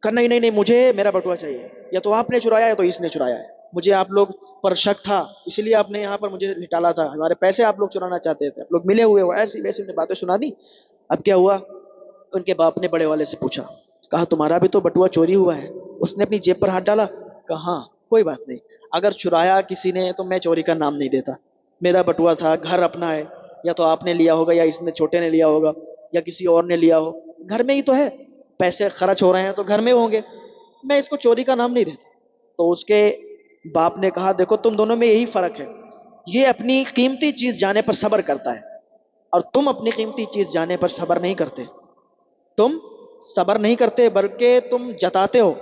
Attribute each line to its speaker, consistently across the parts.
Speaker 1: کہا نہیں نہیں نہیں، مجھے میرا بٹوا چاہیے، یا تو آپ نے چرایا یا تو اس نے چرایا ہے، مجھے آپ لوگ پر شک تھا، اسی لیے آپ نے یہاں پر مجھے نکالا تھا، ہمارے پیسے آپ لوگ چرانا چاہتے تھے، آپ لوگ ملے ہوئے ہو، ایسی ویسی انہیں باتیں سنا دی۔ اب کیا ہوا، ان کے باپ نے بڑے والے سے پوچھا، کہا تمہارا بھی تو بٹوا چوری ہوا ہے؟ اس نے اپنی جیب پر ہاتھ ڈالا، کہا ہاں کوئی بات نہیں، اگر چرایا کسی نے تو میں چوری کا نام نہیں دیتا، میرا بٹوا تھا، گھر اپنا ہے، یا تو آپ نے لیا ہوگا یا اس نے چھوٹے نے لیا ہوگا یا کسی اور نے لیا ہو، گھر میں ہی تو ہے، پیسے خرچ ہو رہے ہیں تو گھر میں ہوں گے، میں اس کو چوری کا نام نہیں دیتا۔ تو اس کے باپ نے کہا دیکھو تم دونوں میں یہی فرق ہے، یہ اپنی قیمتی چیز جانے پر صبر کرتا ہے اور تم اپنی قیمتی چیز جانے پر صبر نہیں کرتے، تم صبر نہیں کرتے بلکہ تم جتاتے ہو،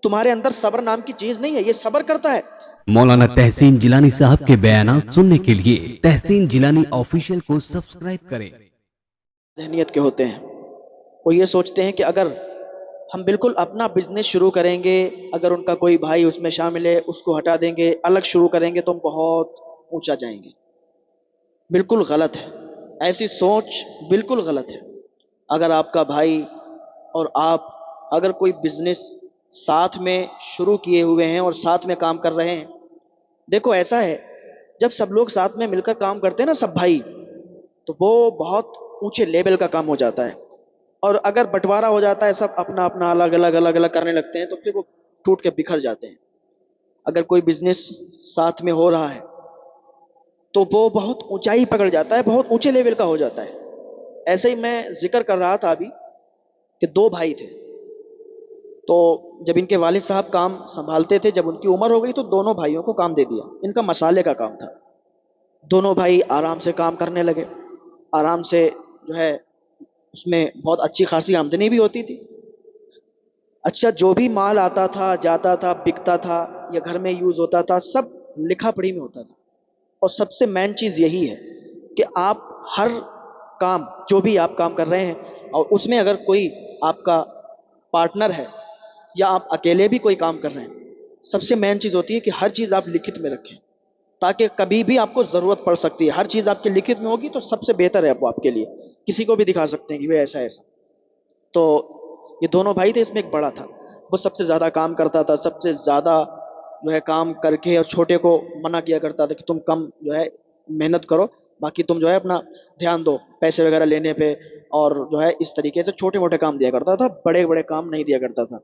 Speaker 1: تمہارے اندر صبر نام کی چیز نہیں ہے، یہ صبر کرتا ہے۔
Speaker 2: مولانا تحسین جیلانی صاحب کے بیانات سننے کے لیے تحسین جیلانی آفیشیل کو سبسکرائب کریں۔
Speaker 1: ذہنیت کے ہوتے ہیں، وہ یہ سوچتے ہیں کہ اگر ہم بالکل اپنا بزنس شروع کریں گے، اگر ان کا کوئی بھائی اس میں شامل ہے اس کو ہٹا دیں گے، الگ شروع کریں گے تو ہم بہت اونچا جائیں گے۔ بالکل غلط ہے، ایسی سوچ بالکل غلط ہے۔ اگر آپ کا بھائی اور آپ اگر کوئی بزنس ساتھ میں شروع کیے ہوئے ہیں اور ساتھ میں کام کر رہے ہیں، دیکھو ایسا ہے، جب سب لوگ ساتھ میں مل کر کام کرتے ہیں نا، سب بھائی، تو وہ بہت اونچے لیول کا کام ہو جاتا ہے، اور اگر بٹوارا ہو جاتا ہے، سب اپنا اپنا الگ الگ کرنے لگتے ہیں، تو پھر وہ ٹوٹ کے بکھر جاتے ہیں۔ اگر کوئی بزنس ساتھ میں ہو رہا ہے تو وہ بہت اونچائی پکڑ جاتا ہے، بہت اونچے لیول کا ہو جاتا ہے۔ ایسے ہی میں ذکر کر رہا تھا ابھی کہ دو بھائی تھے، تو جب ان کے والد صاحب کام سنبھالتے تھے، جب ان کی عمر ہو گئی تو دونوں بھائیوں کو کام دے دیا، ان کا مسالے کا کام تھا۔ دونوں بھائی آرام سے کام کرنے لگے، آرام سے جو ہے اس میں بہت اچھی خاصی آمدنی بھی ہوتی تھی۔ اچھا، جو بھی مال آتا تھا جاتا تھا بکتا تھا یا گھر میں یوز ہوتا تھا، سب لکھا پڑھی میں ہوتا تھا، اور سب سے مین چیز یہی ہے کہ آپ ہر کام، جو بھی آپ کام کر رہے ہیں اور اس میں اگر کوئی آپ کا پارٹنر ہے یا آپ اکیلے بھی کوئی کام کر رہے ہیں، سب سے مین چیز ہوتی ہے کہ ہر چیز آپ لکھت میں رکھیں، تاکہ کبھی بھی آپ کو ضرورت پڑ سکتی ہے، ہر چیز آپ کے لکھت میں ہوگی تو سب سے بہتر ہے وہ آپ کے لیے، کسی کو بھی دکھا سکتے ہیں کہ وہ ایسا ایسا۔ تو یہ دونوں بھائی تھے، اس میں ایک بڑا تھا، وہ سب سے زیادہ کام کرتا تھا، سب سے زیادہ جو ہے کام کر کے، اور چھوٹے کو منع کیا کرتا تھا کہ تم کم جو ہے محنت کرو، باقی تم جو ہے اپنا دھیان دو پیسے وغیرہ لینے پہ، اور جو ہے اس طریقے سے چھوٹے موٹے کام دیا کرتا تھا، بڑے بڑے کام نہیں دیا کرتا تھا،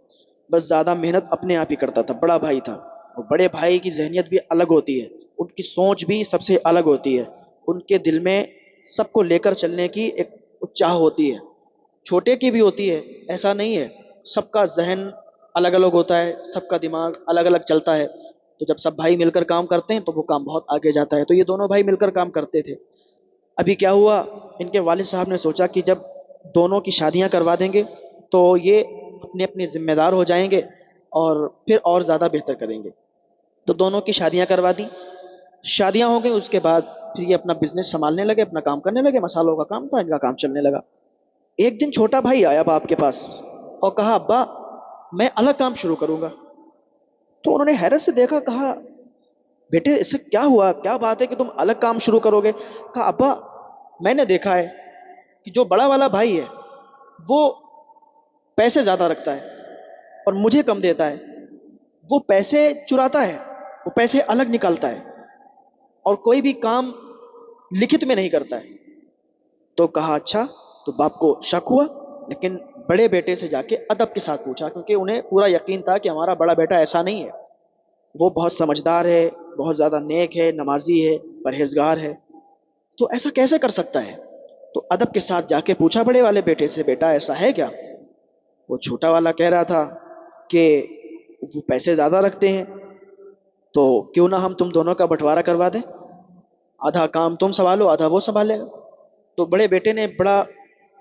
Speaker 1: بس زیادہ محنت اپنے آپ ہی کرتا تھا۔ بڑا بھائی تھا، اور بڑے بھائی کی ذہنیت بھی الگ ہوتی ہے، ان کی سوچ بھی سب سے الگ ہوتی ہے، ان کے دل میں سب کو لے کر چلنے کی ایک چاہ ہوتی ہے، چھوٹے کی بھی ہوتی ہے، ایسا نہیں ہے، سب کا ذہن الگ الگ ہوتا ہے، سب کا دماغ الگ الگ چلتا ہے، تو جب سب بھائی مل کر کام کرتے ہیں تو وہ کام بہت آگے جاتا ہے۔ تو یہ دونوں بھائی مل کر کام کرتے تھے۔ ابھی کیا ہوا، ان کے والد صاحب نے سوچا کہ جب دونوں کی شادیاں کروا دیں گے تو یہ اپنے اپنے ذمہ دار ہو جائیں گے اور پھر اور زیادہ بہتر کریں گے، تو دونوں کی شادیاں کروا دی۔ شادیاں ہو گئی، اس کے بعد پھر یہ اپنا بزنس سنبھالنے لگے، اپنا کام کرنے لگے، مسالوں کا کام تھا، ان کا کام چلنے لگا۔ ایک دن چھوٹا بھائی آیا باپ کے پاس اور کہا ابا میں الگ کام شروع کروں گا۔ تو انہوں نے حیرت سے دیکھا، کہا بیٹے اسے کیا ہوا، کیا بات ہے کہ تم الگ کام شروع کرو گے؟ کہا ابا میں نے دیکھا ہے کہ جو بڑا والا بھائی ہے وہ پیسے زیادہ رکھتا ہے اور مجھے کم دیتا ہے، وہ پیسے چراتا ہے، وہ پیسے الگ نکالتا ہے، اور کوئی بھی کام لکھت میں نہیں کرتا ہے۔ تو کہا اچھا، تو باپ کو شک ہوا، لیکن بڑے بیٹے سے جا کے ادب کے ساتھ پوچھا، کیونکہ انہیں پورا یقین تھا کہ ہمارا بڑا بیٹا ایسا نہیں ہے، وہ بہت سمجھدار ہے، بہت زیادہ نیک ہے، نمازی ہے، پرہیزگار ہے، تو ایسا کیسے کر سکتا ہے؟ تو ادب کے ساتھ جا کے پوچھا بڑے والے بیٹے سے، بیٹا ایسا ہے کیا؟ وہ چھوٹا والا کہہ رہا تھا کہ وہ پیسے زیادہ رکھتے ہیں، تو کیوں نہ ہم تم دونوں کا بٹوارا کروا دیں، آدھا کام تم سنبھالو آدھا وہ سنبھالے گا۔ تو بڑے بیٹے نے بڑا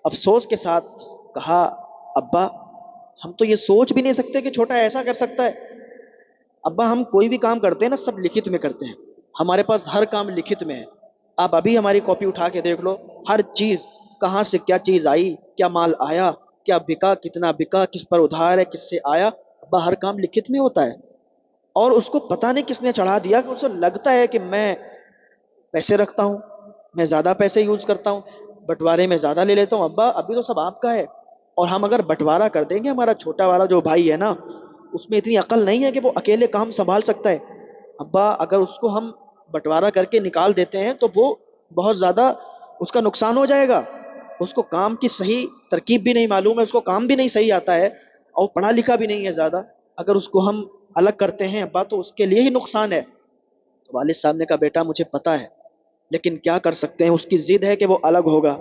Speaker 1: افسوس کے ساتھ کہا ابا ہم تو یہ سوچ بھی نہیں سکتے کہ چھوٹا ایسا کر سکتا ہے، ابا ہم کوئی بھی کام کرتے ہیں نا سب لکھت میں کرتے ہیں، ہمارے پاس ہر کام لکھت میں ہے، آپ ابھی ہماری کاپی اٹھا کے دیکھ لو، ہر چیز کہاں سے کیا چیز آئی، کیا مال آیا، کیا بکا، کتنا بکا، کس پر ادھار ہے، کس سے آیا، ابا ہر کام لکھت میں ہوتا ہے۔ اور اس کو پتہ نہیں کس نے چڑھا دیا کہ اسے لگتا ہے کہ میں پیسے رکھتا ہوں، میں زیادہ پیسے یوز کرتا ہوں، بٹوارے میں زیادہ لے لیتا ہوں، ابا ابھی تو سب آپ کا ہے، اور ہم اگر بٹوارا کر دیں گے، ہمارا چھوٹا والا جو بھائی ہے نا، اس میں اتنی عقل نہیں ہے کہ وہ اکیلے کام سنبھال سکتا ہے۔ ابا اگر اس کو ہم بٹوارا کر کے نکال دیتے ہیں تو وہ بہت زیادہ اس کا نقصان ہو جائے گا۔ اس کو کام کی صحیح ترکیب بھی نہیں معلوم ہے، اس کو کام بھی نہیں صحیح آتا ہے، اور پڑھا لکھا بھی نہیں ہے زیادہ۔ اگر اس کو ہم الگ کرتے ہیں ابا تو اس کے لیے ہی نقصان ہے۔ تو والد صاحب نے کہا بیٹا مجھے پتا ہے، لیکن کیا کر سکتے ہیں، اس کی ضد ہے کہ وہ الگ ہوگا۔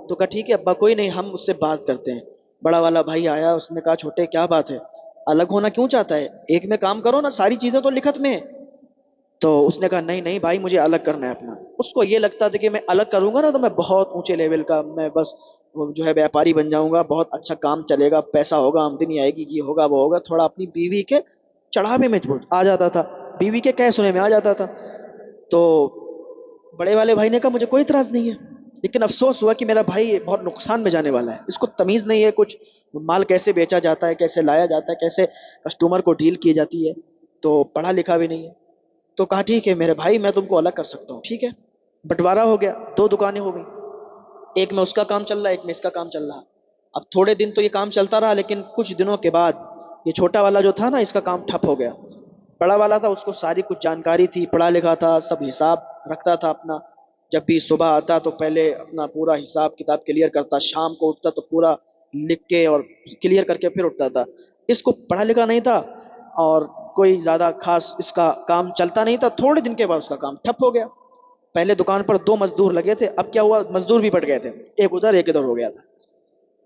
Speaker 1: تو کہا ٹھیک ہے ابا کوئی نہیں، ہم اس سے بات کرتے ہیں۔ بڑا والا بھائی آیا، اس نے کہا چھوٹے کیا بات ہے، الگ ہونا کیوں چاہتا ہے، ایک میں کام کرو نا، ساری چیزیں تو لکھت میں ہے۔ تو اس نے کہا نہیں نہیں بھائی مجھے الگ کرنا ہے اپنا۔ اس کو یہ لگتا تھا کہ میں الگ کروں گا نا تو میں بہت اونچے لیول کا، میں بس وہ جو ہے بیاپاری بن جاؤں گا، بہت اچھا کام چلے گا، پیسہ ہوگا، آمدنی آئے گی، یہ ہوگا وہ ہوگا، تھوڑا اپنی بیوی کے چڑھاوے میں آ جاتا تھا، بیوی کے کہہ سنے میں آ جاتا تھا۔ تو بڑے والے بھائی نے کہا مجھے کوئی اعتراض نہیں ہے، لیکن افسوس ہوا کہ میرا بھائی بہت نقصان میں جانے والا ہے، اس کو تمیز نہیں ہے کچھ، مال کیسے بیچا جاتا ہے، کیسے لایا جاتا ہے، کیسے کسٹمر کو ڈیل کی جاتی ہے، تو پڑھا لکھا بھی نہیں ہے۔ تو کہا ٹھیک ہے میرے بھائی میں تم کو الگ کر سکتا ہوں، ٹھیک ہے۔ بٹوارا ہو گیا، دو دکانیں ہو گئی، ایک میں اس کا کام چل رہا ہے، ایک میں اس کا کام چل رہا ہے۔ اب تھوڑے دن تو یہ کام چلتا رہا، لیکن کچھ دنوں کے بعد یہ چھوٹا والا جو تھا نا، اس کا کام ٹھپ ہو گیا۔ بڑا والا تھا، اس کو ساری کچھ جانکاری تھی، پڑھا لکھا تھا، سب حساب رکھتا تھا اپنا، جب بھی صبح آتا تو پہلے اپنا پورا حساب کتاب کلیئر کرتا، شام کو اٹھتا تو پورا لکھ کے اور کلیئر کر کے پھر اٹھتا تھا۔ اس کو پڑھا لکھا نہیں تھا اور کوئی زیادہ خاص اس کا کام چلتا نہیں تھا۔ تھوڑے دن کے بعد اس کا کام ٹھپ ہو گیا۔ پہلے دکان پر دو مزدور لگے تھے، اب کیا ہوا مزدور بھی بٹ گئے تھے، ایک ادھر ایک ادھر ہو گیا تھا۔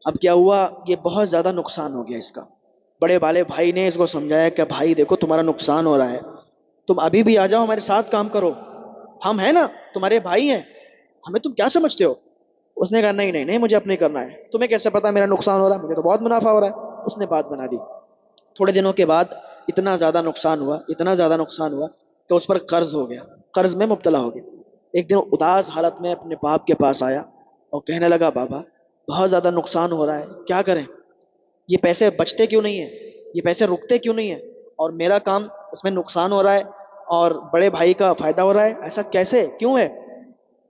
Speaker 1: اب کیا ہوا، یہ بہت زیادہ نقصان ہو گیا اس کا۔ بڑے والے بھائی نے اس کو سمجھایا کہ بھائی دیکھو تمہارا نقصان ہو رہا ہے، تم ابھی بھی آ جاؤ ہمارے ساتھ کام کرو، ہم ہیں نا تمہارے بھائی ہیں، ہمیں تم کیا سمجھتے ہو۔ اس نے کہا نہیں نہیں نہیں مجھے اپنے کرنا ہے، تمہیں کیسے پتا میرا نقصان ہو رہا ہے، مجھے تو بہت منافع ہو رہا ہے۔ اس نے بات بنا دی۔ تھوڑے دنوں کے بعد اتنا زیادہ نقصان ہوا، اتنا زیادہ نقصان ہوا کہ اس پر قرض ہو گیا، قرض میں مبتلا ہو گیا۔ ایک دن اداس حالت میں اپنے باپ کے پاس آیا اور کہنے لگا بابا بہت زیادہ نقصان ہو رہا ہے، کیا کریں، یہ پیسے بچتے کیوں نہیں ہیں، یہ پیسے رکتے کیوں نہیں ہیں، اور میرا کام اس میں نقصان ہو رہا ہے اور بڑے بھائی کا فائدہ ہو رہا ہے، ایسا کیسے کیوں ہے۔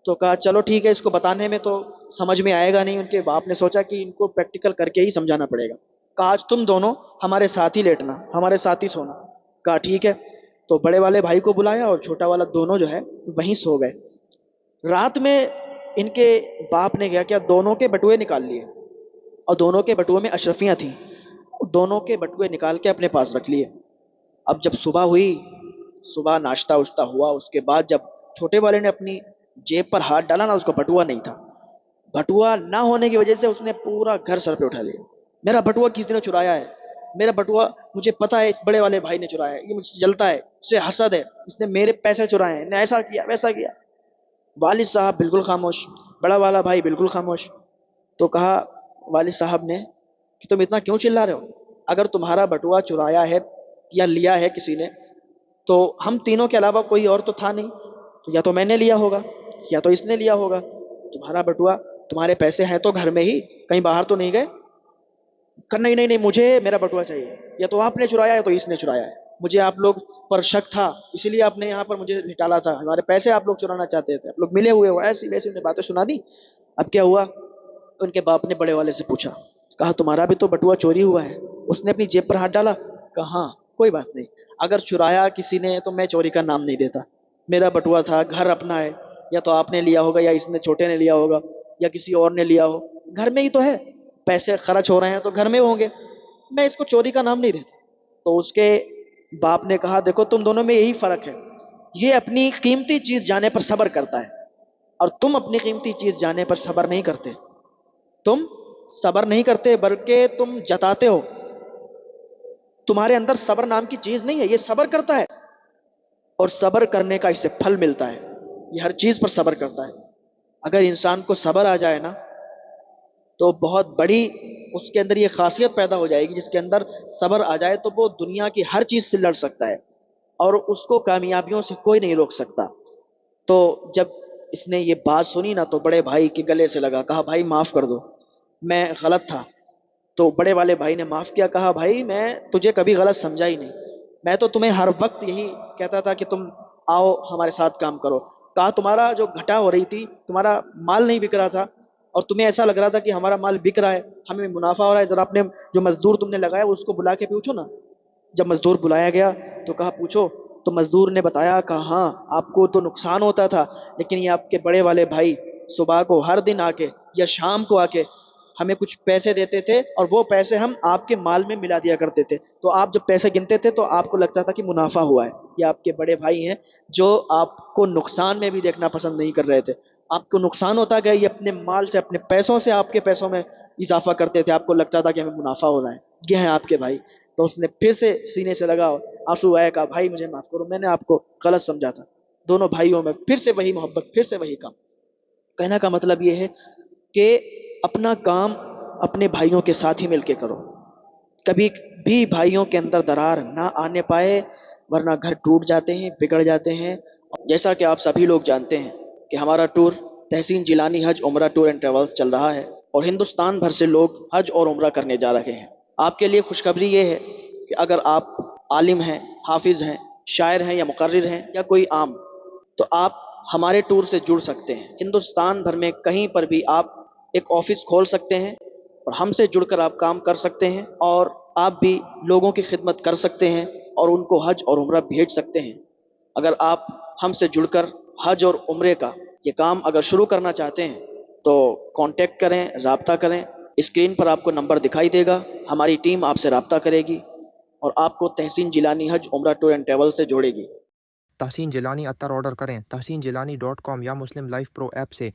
Speaker 1: تو کہا چلو ٹھیک ہے، اس کو بتانے میں تو سمجھ میں آئے گا نہیں۔ ان کے باپ نے سوچا کہ ان کو پریکٹیکل کر کے ہی سمجھانا پڑے گا۔ کہا آج تم دونوں ہمارے ساتھ ہی لیٹنا، ہمارے ساتھ ہی سونا۔ کہا ٹھیک ہے۔ تو بڑے والے بھائی کو بلایا اور چھوٹا والا دونوں جو ہے وہیں سو گئے۔ رات میں ان کے باپ نے کیا کیا، دونوں کے بٹوے نکال لیے، اور دونوں کے بٹوے میں اشرفیاں تھیں، دونوں کے بٹوے نکال کے اپنے پاس رکھ لیے۔ اب جب صبح ہوئی، صبح ناشتہ واشتہ ہوا، اس کے بعد جب چھوٹے والے نے اپنی جیب پر ہاتھ ڈالا نا، اس کو بٹوا نہیں تھا۔ بٹوا نہ ہونے کی وجہ سے اس نے پورا گھر سر پہ اٹھا لیا، میرا بٹوا کس نے چرایا ہے، میرا بٹوا مجھے پتا ہے اس بڑے والے بھائی نے چرایا ہے، یہ مجھ سے جلتا ہے، اس سے حسد ہے، اس نے میرے پیسے چرائے ہیں، نے ایسا کیا ویسا کیا۔ والد صاحب بالکل خاموش، بڑا والا بھائی بالکل خاموش۔ تو کہا والد صاحب نے کہ تم اتنا کیوں چلا رہے ہو، اگر تمہارا بٹوا چرایا ہے یا لیا ہے کسی نے تو ہم تینوں کے علاوہ کوئی اور تو تھا نہیں، تو یا تو میں نے لیا ہوگا یا تو اس نے لیا ہوگا، تمہارا بٹوا تمہارے پیسے ہیں تو گھر میں ہی، کہیں باہر تو نہیں گئے۔ کہ نہیں نہیں نہیں مجھے میرا بٹوا چاہیے، یا تو آپ نے چرایا ہے یا تو اس نے چرایا ہے، مجھے آپ لوگ پر شک تھا اسی لیے آپ نے یہاں پر مجھے نکالا تھا، ہمارے پیسے آپ لوگ چرانا چاہتے تھے، آپ لوگ ملے ہوئے ہو، ایسی ویسی انہیں باتیں سنا دی۔ اب کیا ہوا، ان کے باپ نے بڑے والے سے پوچھا، کہا تمہارا بھی تو بٹوا چوری ہوا ہے۔ اس نے اپنی جیب پر ہاتھ ڈالا، کہا ہاں کوئی بات نہیں، اگر چرایا کسی نے تو میں چوری کا نام نہیں دیتا، میرا بٹوا تھا، گھر اپنا ہے، یا تو آپ نے لیا ہوگا یا اس نے چھوٹے نے لیا ہوگا یا کسی اور نے لیا ہو، گھر میں ہی تو ہے، پیسے خرچ ہو رہے ہیں تو گھر میں ہوں گے، میں اس کو چوری کا نام نہیں دیتا۔ تو اس کے باپ نے کہا دیکھو تم دونوں میں یہی فرق ہے، یہ اپنی قیمتی چیز جانے پر صبر کرتا ہے اور تم اپنی قیمتی چیز جانے پر صبر نہیں کرتے، تم صبر نہیں کرتے بلکہ تم جتاتے ہو، تمہارے اندر صبر نام کی چیز نہیں ہے، یہ صبر کرتا ہے اور صبر کرنے کا اسے پھل ملتا ہے، یہ ہر چیز پر صبر کرتا ہے۔ اگر انسان کو صبر آ جائے نا تو بہت بڑی اس کے اندر یہ خاصیت پیدا ہو جائے گی، جس کے اندر صبر آ جائے تو وہ دنیا کی ہر چیز سے لڑ سکتا ہے اور اس کو کامیابیوں سے کوئی نہیں روک سکتا۔ تو جب اس نے یہ بات سنی نا تو بڑے بھائی کے گلے سے لگا، کہا بھائی معاف کر دو، میں غلط تھا۔ تو بڑے والے بھائی نے معاف کیا، کہا بھائی میں تجھے کبھی غلط سمجھا ہی نہیں، میں تو تمہیں ہر وقت یہی کہتا تھا کہ تم آؤ ہمارے ساتھ کام کرو۔ کہا تمہارا جو گھٹا ہو رہی تھی، تمہارا مال نہیں بک رہا تھا، اور تمہیں ایسا لگ رہا تھا کہ ہمارا مال بک رہا ہے, ہمیں منافع ہو رہا ہے, ذرا اپنے جو مزدور تم نے لگایا اس کو بلا کے پوچھو نا. جب مزدور بلایا گیا تو کہا پوچھو, تو مزدور نے بتایا, کہا ہاں آپ کو تو نقصان ہوتا تھا, لیکن یہ آپ کے بڑے والے بھائی صبح کو ہر دن آ کے یا شام کو آ کے ہمیں کچھ پیسے دیتے تھے, اور وہ پیسے ہم آپ کے مال میں ملا دیا کرتے تھے. تو آپ جب پیسے گنتے تھے تو آپ کو لگتا تھا کہ منافع ہوا ہے. یہ آپ کے بڑے بھائی ہیں جو آپ کو نقصان میں بھی دیکھنا پسند نہیں کر رہے تھے. آپ کو نقصان ہوتا گیا, یہ اپنے مال سے اپنے پیسوں سے آپ کے پیسوں میں اضافہ کرتے تھے, آپ کو لگتا تھا کہ ہمیں منافع ہو رہا ہے. یہ ہیں آپ کے بھائی. تو اس نے پھر سے سینے سے لگا, آنسو آئے, کہا بھائی مجھے معاف کرو, میں نے آپ کو غلط سمجھا تھا. دونوں بھائیوں میں پھر سے وہی محبت, پھر سے وہی کام. کہنے کا مطلب یہ ہے کہ اپنا کام اپنے بھائیوں کے ساتھ ہی مل کے کرو, کبھی بھی بھائیوں کے اندر درار نہ آنے پائے, ورنہ گھر ٹوٹ جاتے ہیں, بگڑ جاتے ہیں. جیسا کہ آپ سبھی لوگ جانتے ہیں کہ ہمارا ٹور تحسین جیلانی حج عمرہ ٹور اینڈ ٹریولز چل رہا ہے, اور ہندوستان بھر سے لوگ حج اور عمرہ کرنے جا رہے ہیں. آپ کے لیے خوشخبری یہ ہے کہ اگر آپ عالم ہیں, حافظ ہیں, شاعر ہیں یا مقرر ہیں یا کوئی عام, تو آپ ہمارے ٹور سے جڑ سکتے ہیں. ہندوستان بھر میں کہیں پر بھی آپ ایک آفس کھول سکتے ہیں, اور ہم سے جڑ کر آپ کام کر سکتے ہیں, اور آپ بھی لوگوں کی خدمت کر سکتے ہیں, اور ان کو حج اور عمرہ بھیج سکتے ہیں. اگر آپ ہم سے جڑ کر حج اور عمرے کا یہ کام اگر شروع کرنا چاہتے ہیں تو کانٹیکٹ کریں, رابطہ کریں. اسکرین پر آپ کو نمبر دکھائی دے گا, ہماری ٹیم آپ سے رابطہ کرے گی اور آپ کو تحسین جیلانی حج عمرہ ٹور اینڈ ٹریول سے جوڑے گی.
Speaker 3: تحسین جیلانی عطر آرڈر کریں تحسین جیلانی .com یا مسلم لائف پرو ایپ سے.